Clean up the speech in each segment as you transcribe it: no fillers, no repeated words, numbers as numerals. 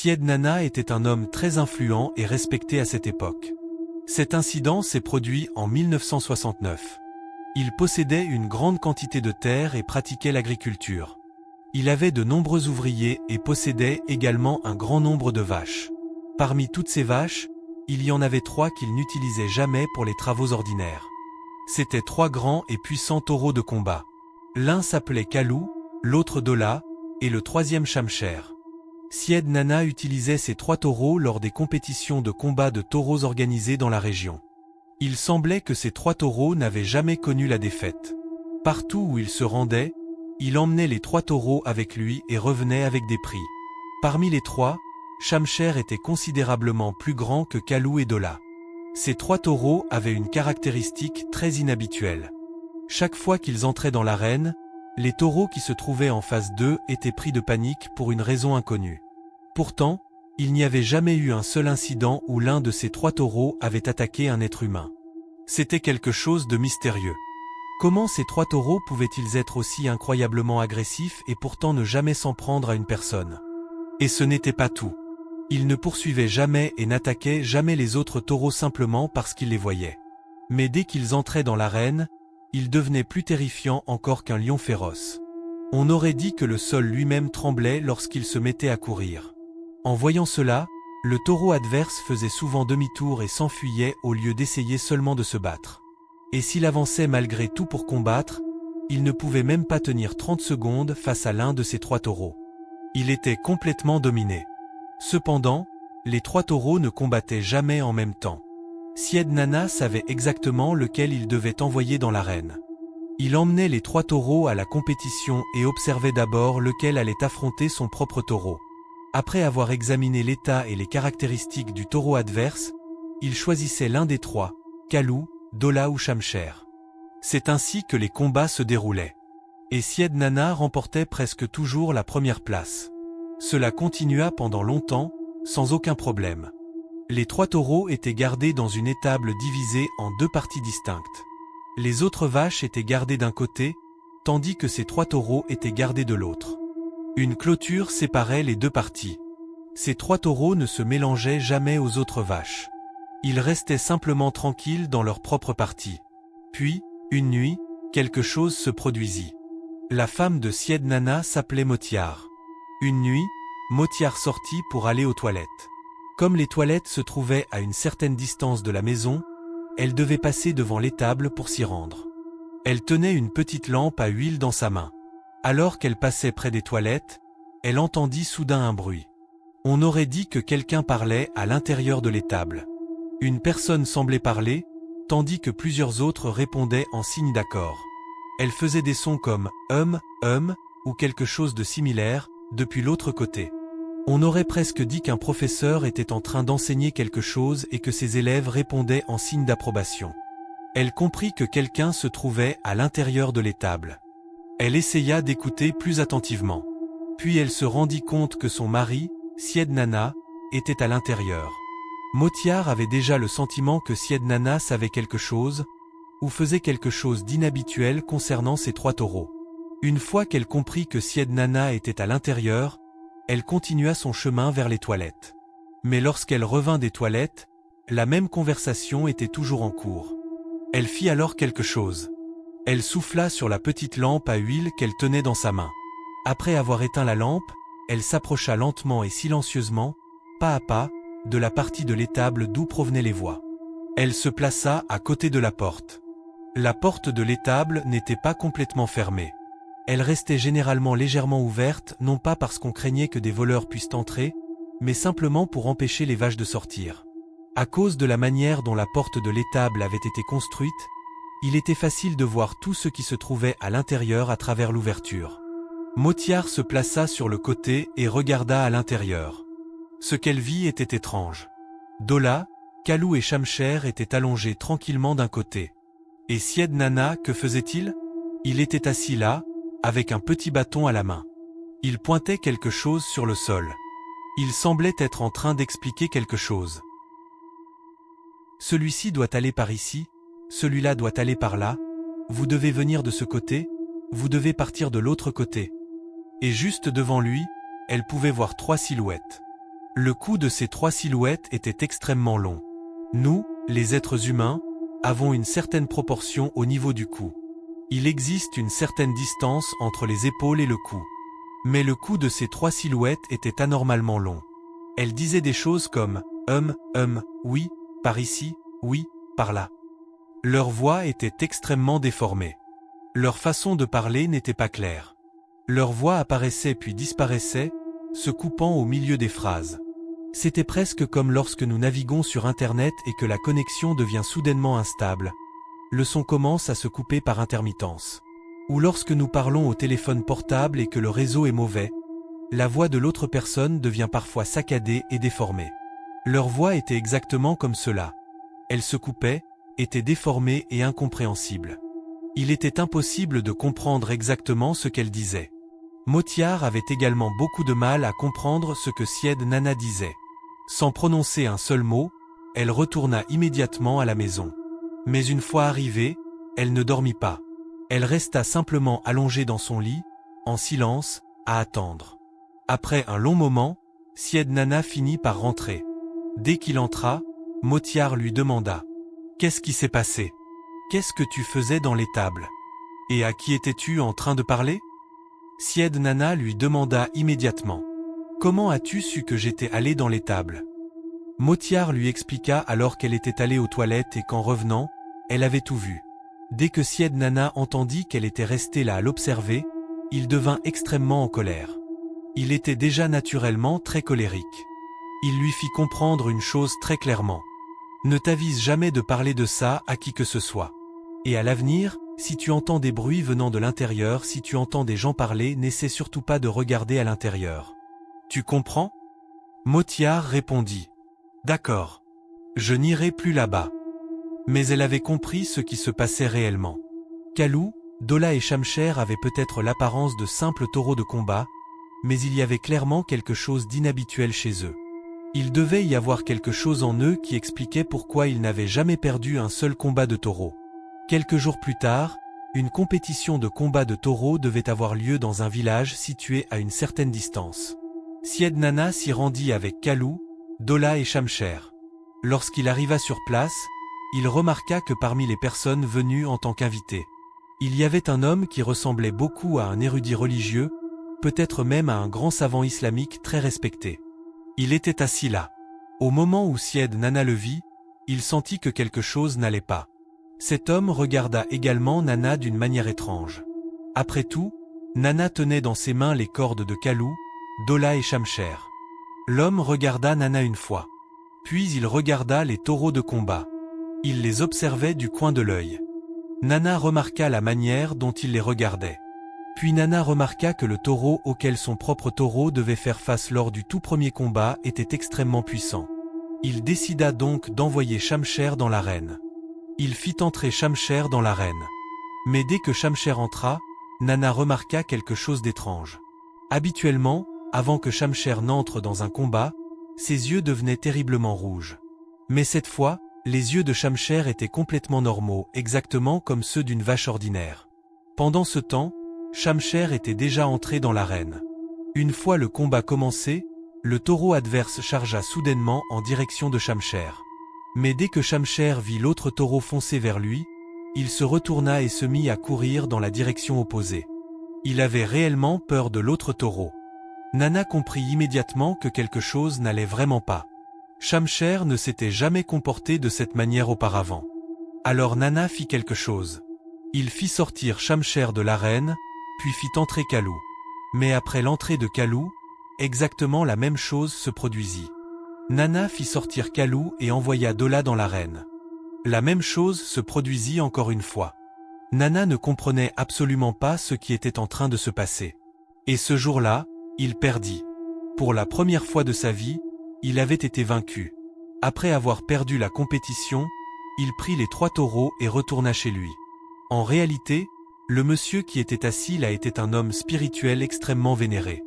Syed Nana était un homme très influent et respecté à cette époque. Cet incident s'est produit en 1969. Il possédait une grande quantité de terre et pratiquait l'agriculture. Il avait de nombreux ouvriers et possédait également un grand nombre de vaches. Parmi toutes ces vaches, il y en avait 3 qu'il n'utilisait jamais pour les travaux ordinaires. C'étaient 3 grands et puissants taureaux de combat. L'un s'appelait Kalou, l'autre Dola, et le 3e Shamsher. Syed Nana utilisait ces 3 taureaux lors des compétitions de combat de taureaux organisées dans la région. Il semblait que ces 3 taureaux n'avaient jamais connu la défaite. Partout où il se rendait, il emmenait les 3 taureaux avec lui et revenait avec des prix. Parmi les 3, Shamsher était considérablement plus grand que Kalou et Dola. Ces 3 taureaux avaient une caractéristique très inhabituelle. Chaque fois qu'ils entraient dans l'arène, les taureaux qui se trouvaient en face d'eux étaient pris de panique pour une raison inconnue. Pourtant, il n'y avait jamais eu un seul incident où l'un de ces 3 taureaux avait attaqué un être humain. C'était quelque chose de mystérieux. Comment ces 3 taureaux pouvaient-ils être aussi incroyablement agressifs et pourtant ne jamais s'en prendre à une personne? Et ce n'était pas tout. Ils ne poursuivaient jamais et n'attaquaient jamais les autres taureaux simplement parce qu'ils les voyaient. Mais dès qu'ils entraient dans l'arène, ils devenaient plus terrifiants encore qu'un lion féroce. On aurait dit que le sol lui-même tremblait lorsqu'il se mettait à courir. En voyant cela, le taureau adverse faisait souvent demi-tour et s'enfuyait au lieu d'essayer seulement de se battre. Et s'il avançait malgré tout pour combattre, il ne pouvait même pas tenir 30 secondes face à l'un de ces 3 taureaux. Il était complètement dominé. Cependant, les 3 taureaux ne combattaient jamais en même temps. Syed Nana savait exactement lequel il devait envoyer dans l'arène. Il emmenait les 3 taureaux à la compétition et observait d'abord lequel allait affronter son propre taureau. Après avoir examiné l'état et les caractéristiques du taureau adverse, il choisissait l'un des 3, Kalou, Dola ou Shamsher. C'est ainsi que les combats se déroulaient. Et Syed Nana remportait presque toujours la première place. Cela continua pendant longtemps, sans aucun problème. Les 3 taureaux étaient gardés dans une étable divisée en 2 parties distinctes. Les autres vaches étaient gardées d'un côté, tandis que ces 3 taureaux étaient gardés de l'autre. Une clôture séparait les 2 parties. Ces 3 taureaux ne se mélangeaient jamais aux autres vaches. Ils restaient simplement tranquilles dans leur propre partie. Puis, une nuit, quelque chose se produisit. La femme de Syed Nana s'appelait Motiar. Une nuit, Motiar sortit pour aller aux toilettes. Comme les toilettes se trouvaient à une certaine distance de la maison, elle devait passer devant l'étable pour s'y rendre. Elle tenait une petite lampe à huile dans sa main. Alors qu'elle passait près des toilettes, elle entendit soudain un bruit. On aurait dit que quelqu'un parlait à l'intérieur de l'étable. Une personne semblait parler, tandis que plusieurs autres répondaient en signe d'accord. Elle faisait des sons comme ou quelque chose de similaire, depuis l'autre côté. On aurait presque dit qu'un professeur était en train d'enseigner quelque chose et que ses élèves répondaient en signe d'approbation. Elle comprit que quelqu'un se trouvait à l'intérieur de l'étable. Elle essaya d'écouter plus attentivement. Puis elle se rendit compte que son mari, Syed Nana, était à l'intérieur. Motiar avait déjà le sentiment que Syed Nana savait quelque chose, ou faisait quelque chose d'inhabituel concernant ces 3 taureaux. Une fois qu'elle comprit que Syed Nana était à l'intérieur, elle continua son chemin vers les toilettes. Mais lorsqu'elle revint des toilettes, la même conversation était toujours en cours. Elle fit alors quelque chose. Elle souffla sur la petite lampe à huile qu'elle tenait dans sa main. Après avoir éteint la lampe, elle s'approcha lentement et silencieusement, pas à pas, de la partie de l'étable d'où provenaient les voix. Elle se plaça à côté de la porte. La porte de l'étable n'était pas complètement fermée. Elle restait généralement légèrement ouverte, non pas parce qu'on craignait que des voleurs puissent entrer, mais simplement pour empêcher les vaches de sortir. À cause de la manière dont la porte de l'étable avait été construite, il était facile de voir tout ce qui se trouvait à l'intérieur à travers l'ouverture. Motiar se plaça sur le côté et regarda à l'intérieur. Ce qu'elle vit était étrange. Dola, Kalou et Shamsher étaient allongés tranquillement d'un côté. Et Syed Nana, que faisait-il? Il était assis là, avec un petit bâton à la main. Il pointait quelque chose sur le sol. Il semblait être en train d'expliquer quelque chose. Celui-ci doit aller par ici, celui-là doit aller par là, vous devez venir de ce côté, vous devez partir de l'autre côté. Et juste devant lui, elle pouvait voir 3 silhouettes. Le cou de ces trois silhouettes était extrêmement long. Nous, les êtres humains, avons une certaine proportion au niveau du cou. Il existe une certaine distance entre les épaules et le cou. Mais le cou de ces trois silhouettes était anormalement long. Elles disaient des choses comme « oui, par ici, oui, par là ». Leur voix était extrêmement déformée. Leur façon de parler n'était pas claire. Leur voix apparaissait puis disparaissait, se coupant au milieu des phrases. C'était presque comme lorsque nous naviguons sur Internet et que la connexion devient soudainement instable. Le son commence à se couper par intermittence. Ou lorsque nous parlons au téléphone portable et que le réseau est mauvais, la voix de l'autre personne devient parfois saccadée et déformée. Leur voix était exactement comme cela. Elle se coupait, était déformée et incompréhensible. Il était impossible de comprendre exactement ce qu'elle disait. Motiar avait également beaucoup de mal à comprendre ce que Syed Nana disait. Sans prononcer un seul mot, elle retourna immédiatement à la maison. Mais une fois arrivée, elle ne dormit pas. Elle resta simplement allongée dans son lit, en silence, à attendre. Après un long moment, Syed Nana finit par rentrer. Dès qu'il entra, Motiar lui demanda « Qu'est-ce qui s'est passé? Qu'est-ce que tu faisais dans l'étable? Et à qui étais-tu en train de parler ?» Syed Nana lui demanda immédiatement « Comment as-tu su que j'étais allé dans l'étable ?» Motiar lui expliqua alors qu'elle était allée aux toilettes et qu'en revenant, elle avait tout vu. Dès que Syed Nana entendit qu'elle était restée là à l'observer, il devint extrêmement en colère. Il était déjà naturellement très colérique. Il lui fit comprendre une chose très clairement. Ne t'avise jamais de parler de ça à qui que ce soit. Et à l'avenir, si tu entends des bruits venant de l'intérieur, si tu entends des gens parler, n'essaie surtout pas de regarder à l'intérieur. Tu comprends? Motiar répondit. D'accord. Je n'irai plus là-bas. Mais elle avait compris ce qui se passait réellement. Kalou, Dola et Shamsher avaient peut-être l'apparence de simples taureaux de combat, mais il y avait clairement quelque chose d'inhabituel chez eux. Il devait y avoir quelque chose en eux qui expliquait pourquoi ils n'avaient jamais perdu un seul combat de taureau. Quelques jours plus tard, une compétition de combat de taureaux devait avoir lieu dans un village situé à une certaine distance. Syed Nana s'y rendit avec Kalou, Dola et Shamsher. Lorsqu'il arriva sur place, il remarqua que parmi les personnes venues en tant qu'invités, il y avait un homme qui ressemblait beaucoup à un érudit religieux, peut-être même à un grand savant islamique très respecté. Il était assis là. Au moment où Syed Nana le vit, il sentit que quelque chose n'allait pas. Cet homme regarda également Nana d'une manière étrange. Après tout, Nana tenait dans ses mains les cordes de Kalou, Dola et Shamsher. L'homme regarda Nana une fois. Puis il regarda les taureaux de combat. Il les observait du coin de l'œil. Nana remarqua la manière dont il les regardait. Puis Nana remarqua que le taureau auquel son propre taureau devait faire face lors du tout premier combat était extrêmement puissant. Il décida donc d'envoyer Shamsher dans l'arène. Il fit entrer Shamsher dans l'arène. Mais dès que Shamsher entra, Nana remarqua quelque chose d'étrange. Habituellement, avant que Shamsher n'entre dans un combat, ses yeux devenaient terriblement rouges. Mais cette fois, les yeux de Shamsher étaient complètement normaux, exactement comme ceux d'une vache ordinaire. Pendant ce temps, Shamsher était déjà entré dans l'arène. Une fois le combat commencé, le taureau adverse chargea soudainement en direction de Shamsher. Mais dès que Shamsher vit l'autre taureau foncer vers lui, il se retourna et se mit à courir dans la direction opposée. Il avait réellement peur de l'autre taureau. Nana comprit immédiatement que quelque chose n'allait vraiment pas. Shamsher ne s'était jamais comporté de cette manière auparavant. Alors Nana fit quelque chose. Il fit sortir Shamsher de l'arène, puis fit entrer Kalou. Mais après l'entrée de Kalou, exactement la même chose se produisit. Nana fit sortir Kalou et envoya Dola dans l'arène. La même chose se produisit encore une fois. Nana ne comprenait absolument pas ce qui était en train de se passer. Et ce jour-là, il perdit. Pour la première fois de sa vie, il avait été vaincu. Après avoir perdu la compétition, il prit les 3 taureaux et retourna chez lui. En réalité, le monsieur qui était assis là était un homme spirituel extrêmement vénéré.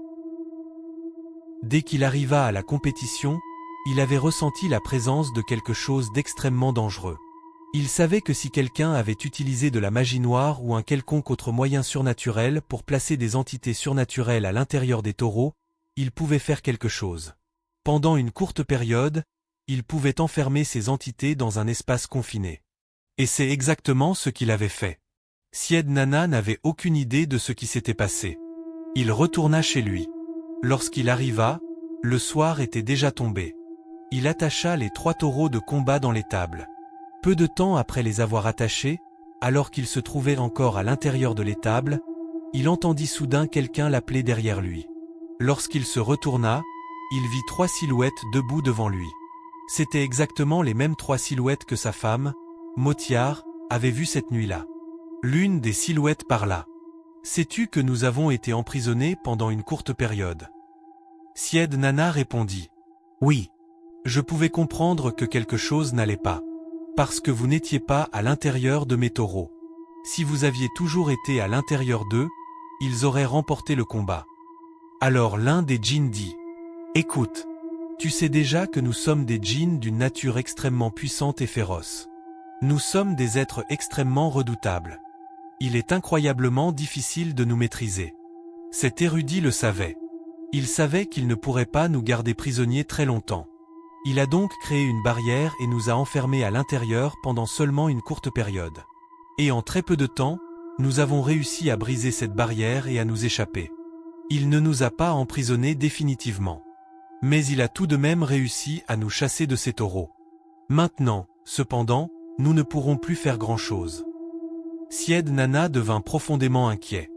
Dès qu'il arriva à la compétition, il avait ressenti la présence de quelque chose d'extrêmement dangereux. Il savait que si quelqu'un avait utilisé de la magie noire ou un quelconque autre moyen surnaturel pour placer des entités surnaturelles à l'intérieur des taureaux, il pouvait faire quelque chose. Pendant une courte période, il pouvait enfermer ces entités dans un espace confiné. Et c'est exactement ce qu'il avait fait. Syed Nana n'avait aucune idée de ce qui s'était passé. Il retourna chez lui. Lorsqu'il arriva, le soir était déjà tombé. Il attacha les 3 taureaux de combat dans l'étable. Peu de temps après les avoir attachés, alors qu'il se trouvait encore à l'intérieur de l'étable, il entendit soudain quelqu'un l'appeler derrière lui. Lorsqu'il se retourna, il vit 3 silhouettes debout devant lui. C'étaient exactement les mêmes 3 silhouettes que sa femme, Motiar, avait vues cette nuit-là. L'une des silhouettes parla. « Sais-tu que nous avons été emprisonnés pendant une courte période ?» Syed Nana répondit. « Oui. Je pouvais comprendre que quelque chose n'allait pas. Parce que vous n'étiez pas à l'intérieur de mes taureaux. Si vous aviez toujours été à l'intérieur d'eux, ils auraient remporté le combat. » Alors l'un des djinns dit. « Écoute, tu sais déjà que nous sommes des djinns d'une nature extrêmement puissante et féroce. Nous sommes des êtres extrêmement redoutables. Il est incroyablement difficile de nous maîtriser. » Cet érudit le savait. Il savait qu'il ne pourrait pas nous garder prisonniers très longtemps. Il a donc créé une barrière et nous a enfermés à l'intérieur pendant seulement une courte période. Et en très peu de temps, nous avons réussi à briser cette barrière et à nous échapper. Il ne nous a pas emprisonnés définitivement. Mais il a tout de même réussi à nous chasser de ces taureaux. Maintenant, cependant, nous ne pourrons plus faire grand-chose. Syed Nana devint profondément inquiet.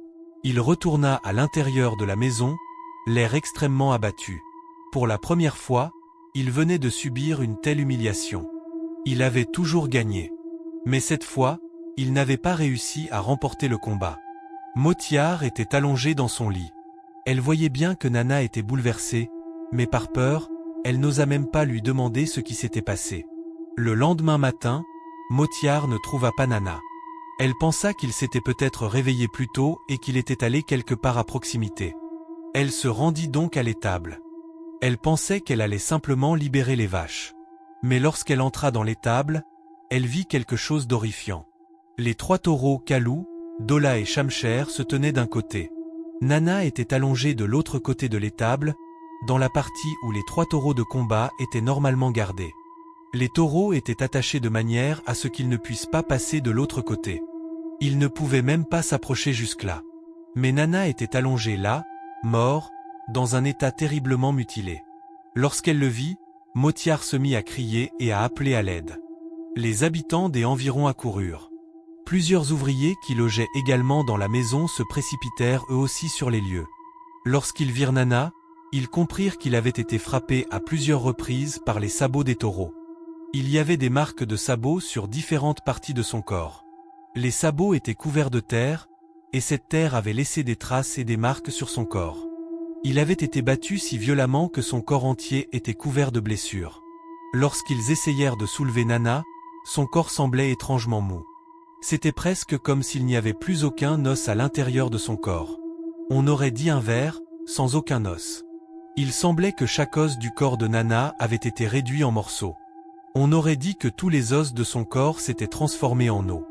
Il retourna à l'intérieur de la maison, l'air extrêmement abattu. Pour la première fois, il venait de subir une telle humiliation. Il avait toujours gagné. Mais cette fois, il n'avait pas réussi à remporter le combat. Motiar était allongée dans son lit. Elle voyait bien que Nana était bouleversée, mais par peur, elle n'osa même pas lui demander ce qui s'était passé. Le lendemain matin, Motiar ne trouva pas Nana. Elle pensa qu'il s'était peut-être réveillé plus tôt et qu'il était allé quelque part à proximité. Elle se rendit donc à l'étable. Elle pensait qu'elle allait simplement libérer les vaches. Mais lorsqu'elle entra dans l'étable, elle vit quelque chose d'horrifiant. Les 3 taureaux Kalou, Dola et Shamsher se tenaient d'un côté. Nana était allongée de l'autre côté de l'étable, dans la partie où les 3 taureaux de combat étaient normalement gardés. Les taureaux étaient attachés de manière à ce qu'ils ne puissent pas passer de l'autre côté. Ils ne pouvaient même pas s'approcher jusque-là. Mais Nana était allongée là, mort, dans un état terriblement mutilé. Lorsqu'elle le vit, Motiar se mit à crier et à appeler à l'aide. Les habitants des environs accoururent. Plusieurs ouvriers qui logeaient également dans la maison se précipitèrent eux aussi sur les lieux. Lorsqu'ils virent Nana, ils comprirent qu'il avait été frappé à plusieurs reprises par les sabots des taureaux. Il y avait des marques de sabots sur différentes parties de son corps. Les sabots étaient couverts de terre, et cette terre avait laissé des traces et des marques sur son corps. Il avait été battu si violemment que son corps entier était couvert de blessures. Lorsqu'ils essayèrent de soulever Nana, son corps semblait étrangement mou. C'était presque comme s'il n'y avait plus aucun os à l'intérieur de son corps. On aurait dit un ver, sans aucun os. Il semblait que chaque os du corps de Nana avait été réduit en morceaux. On aurait dit que tous les os de son corps s'étaient transformés en eau.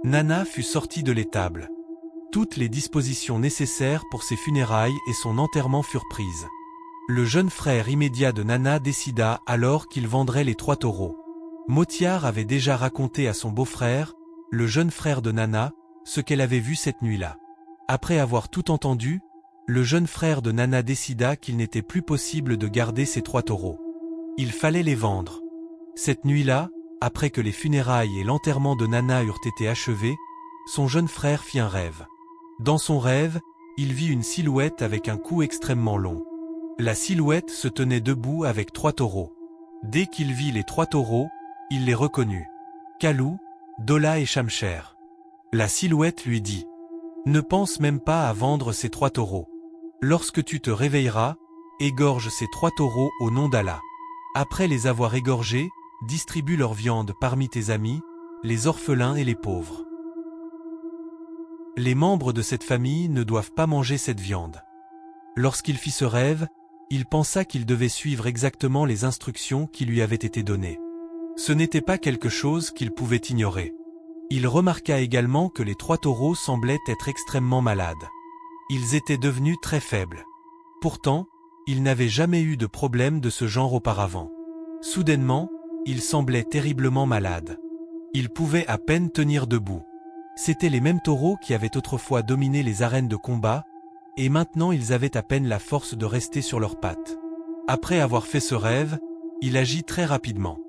Nana fut sortie de l'étable. Toutes les dispositions nécessaires pour ses funérailles et son enterrement furent prises. Le jeune frère immédiat de Nana décida alors qu'il vendrait les 3 taureaux. Motiar avait déjà raconté à son beau-frère, le jeune frère de Nana, ce qu'elle avait vu cette nuit-là. Après avoir tout entendu, le jeune frère de Nana décida qu'il n'était plus possible de garder ces 3 taureaux. Il fallait les vendre. Cette nuit-là, après que les funérailles et l'enterrement de Nana eurent été achevés, son jeune frère fit un rêve. Dans son rêve, il vit une silhouette avec un cou extrêmement long. La silhouette se tenait debout avec 3 taureaux. Dès qu'il vit les 3 taureaux, il les reconnut. Kalou, Dola et Shamsher. La silhouette lui dit « Ne pense même pas à vendre ces 3 taureaux. Lorsque tu te réveilleras, égorge ces 3 taureaux au nom d'Allah. Après les avoir égorgés, distribue leur viande parmi tes amis, les orphelins et les pauvres. Les membres de cette famille ne doivent pas manger cette viande. » Lorsqu'il fit ce rêve, il pensa qu'il devait suivre exactement les instructions qui lui avaient été données. Ce n'était pas quelque chose qu'il pouvait ignorer. Il remarqua également que les 3 taureaux semblaient être extrêmement malades. Ils étaient devenus très faibles. Pourtant, Il n'avait jamais eu de problème de ce genre auparavant. Soudainement, il semblait terriblement malade. Il pouvait à peine tenir debout. C'étaient les mêmes taureaux qui avaient autrefois dominé les arènes de combat, et maintenant ils avaient à peine la force de rester sur leurs pattes. Après avoir fait ce rêve, il agit très rapidement.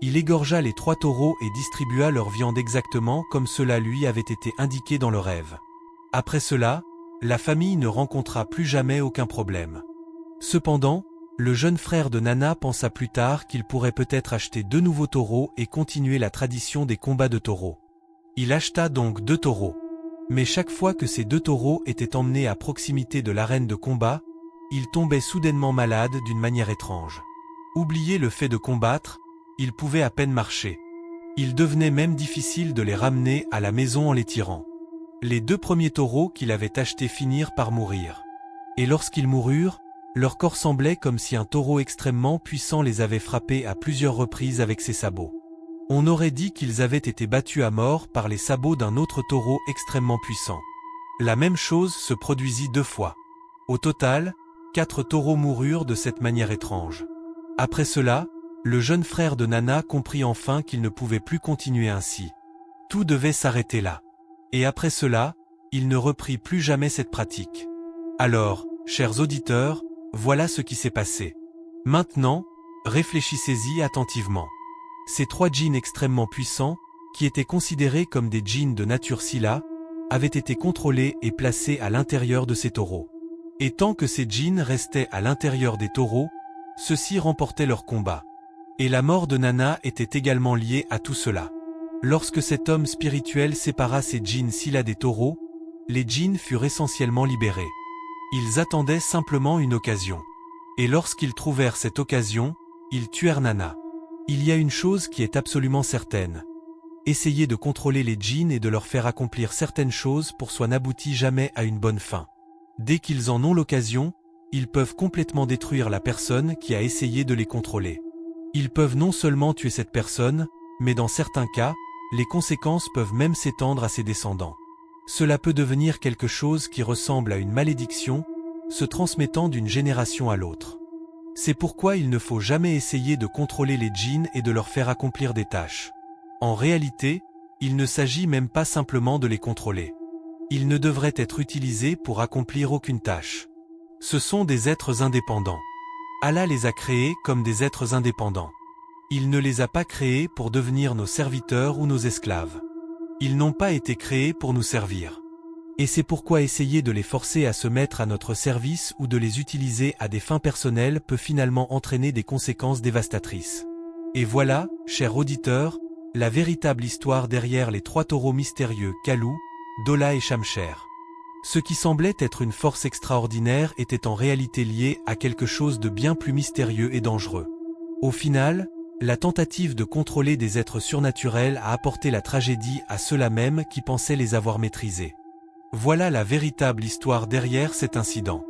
Il égorgea les 3 taureaux et distribua leur viande exactement comme cela lui avait été indiqué dans le rêve. Après cela, la famille ne rencontra plus jamais aucun problème. Cependant, le jeune frère de Nana pensa plus tard qu'il pourrait peut-être acheter 2 nouveaux taureaux et continuer la tradition des combats de taureaux. Il acheta donc 2 taureaux. Mais chaque fois que ces 2 taureaux étaient emmenés à proximité de l'arène de combat, ils tombaient soudainement malades d'une manière étrange. Oublié le fait de combattre, ils pouvaient à peine marcher. Il devenait même difficile de les ramener à la maison en les tirant. Les 2 premiers taureaux qu'il avait achetés finirent par mourir. Et lorsqu'ils moururent, leur corps semblait comme si un taureau extrêmement puissant les avait frappés à plusieurs reprises avec ses sabots. On aurait dit qu'ils avaient été battus à mort par les sabots d'un autre taureau extrêmement puissant. La même chose se produisit 2 fois. Au total, 4 taureaux moururent de cette manière étrange. Après cela, le jeune frère de Nana comprit enfin qu'il ne pouvait plus continuer ainsi. Tout devait s'arrêter là. Et après cela, il ne reprit plus jamais cette pratique. Alors, chers auditeurs, voilà ce qui s'est passé. Maintenant, réfléchissez-y attentivement. Ces 3 djinns extrêmement puissants, qui étaient considérés comme des djinns de nature Sila, avaient été contrôlés et placés à l'intérieur de ces taureaux. Et tant que ces djinns restaient à l'intérieur des taureaux, ceux-ci remportaient leur combat. Et la mort de Nana était également liée à tout cela. Lorsque cet homme spirituel sépara ces djinns Sila des taureaux, les djinns furent essentiellement libérés. Ils attendaient simplement une occasion. Et lorsqu'ils trouvèrent cette occasion, ils tuèrent Nana. Il y a une chose qui est absolument certaine. Essayer de contrôler les djinns et de leur faire accomplir certaines choses pour soi n'aboutit jamais à une bonne fin. Dès qu'ils en ont l'occasion, ils peuvent complètement détruire la personne qui a essayé de les contrôler. Ils peuvent non seulement tuer cette personne, mais dans certains cas, les conséquences peuvent même s'étendre à ses descendants. Cela peut devenir quelque chose qui ressemble à une malédiction, se transmettant d'une génération à l'autre. C'est pourquoi il ne faut jamais essayer de contrôler les djinns et de leur faire accomplir des tâches. En réalité, il ne s'agit même pas simplement de les contrôler. Ils ne devraient être utilisés pour accomplir aucune tâche. Ce sont des êtres indépendants. Allah les a créés comme des êtres indépendants. Il ne les a pas créés pour devenir nos serviteurs ou nos esclaves. Ils n'ont pas été créés pour nous servir. Et c'est pourquoi essayer de les forcer à se mettre à notre service ou de les utiliser à des fins personnelles peut finalement entraîner des conséquences dévastatrices. Et voilà, chers auditeurs, la véritable histoire derrière les 3 taureaux mystérieux Kalou, Dola et Shamsher. Ce qui semblait être une force extraordinaire était en réalité lié à quelque chose de bien plus mystérieux et dangereux. Au final, la tentative de contrôler des êtres surnaturels a apporté la tragédie à ceux-là même qui pensaient les avoir maîtrisés. Voilà la véritable histoire derrière cet incident.